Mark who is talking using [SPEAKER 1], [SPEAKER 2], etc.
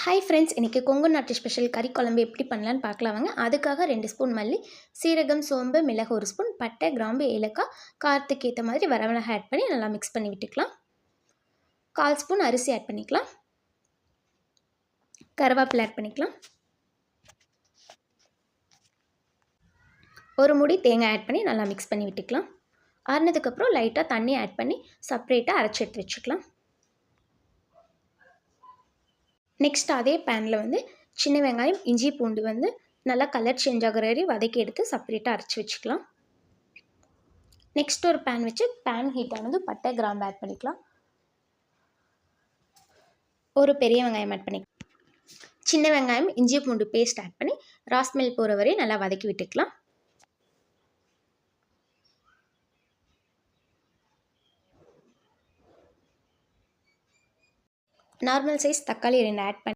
[SPEAKER 1] Hi friends, இன்றைக்கி கொங்கு நாட்டு special கறி குழம்பு எப்படி பண்ணலான்னு பார்க்கலாம் வாங்க. அதுக்காக 2 ஸ்பூன் மல்லி, சீரகம், சோம்பு, மிளகு 1 ஸ்பூன், பட்டை, கிராம்பு, ஏலக்காய், காரத்துக்கு ஏற்ற மாதிரி வரமிளகாய் ஆட் பண்ணி நல்லா மிக்ஸ் பண்ணி விட்டுக்கலாம். 1/4 ஸ்பூன் அரிசி ஆட் பண்ணிக்கலாம். கருவேப்பிலை ஆட் பண்ணிக்கலாம். ஒரு மூடி தேங்காய் ஆட் பண்ணி நல்லா மிக்ஸ் பண்ணி விட்டுக்கலாம். ஆறுனதுக்கப்புறம் லைட்டாக தண்ணி ஆட் பண்ணி செப்பரேட்டாக அரைச்சி எடுத்து வச்சுக்கலாம். நெக்ஸ்ட் அதே பேனில் சின்ன வெங்காயம், இஞ்சி, பூண்டு நல்லா கலர் சேஞ்ச் ஆகிற வரை வதக்கி எடுத்து செப்பரேட்டாக அரைச்சி வச்சுக்கலாம். நெக்ஸ்ட் ஒரு பேன் வச்சு பேன் ஹீட் ஆனது பட்டை, கிராம்பு ஆட் பண்ணிக்கலாம். ஒரு பெரிய வெங்காயம் ஆட் பண்ணிக்கலாம். சின்ன வெங்காயம், இஞ்சி, பூண்டு பேஸ்ட் ஆட் பண்ணி ராஸ்மெல் போகிற வரை நல்லா வதக்கி விட்டுக்கலாம். நார்மல் சைஸ் தக்காளி 2 ஆட் பண்ணி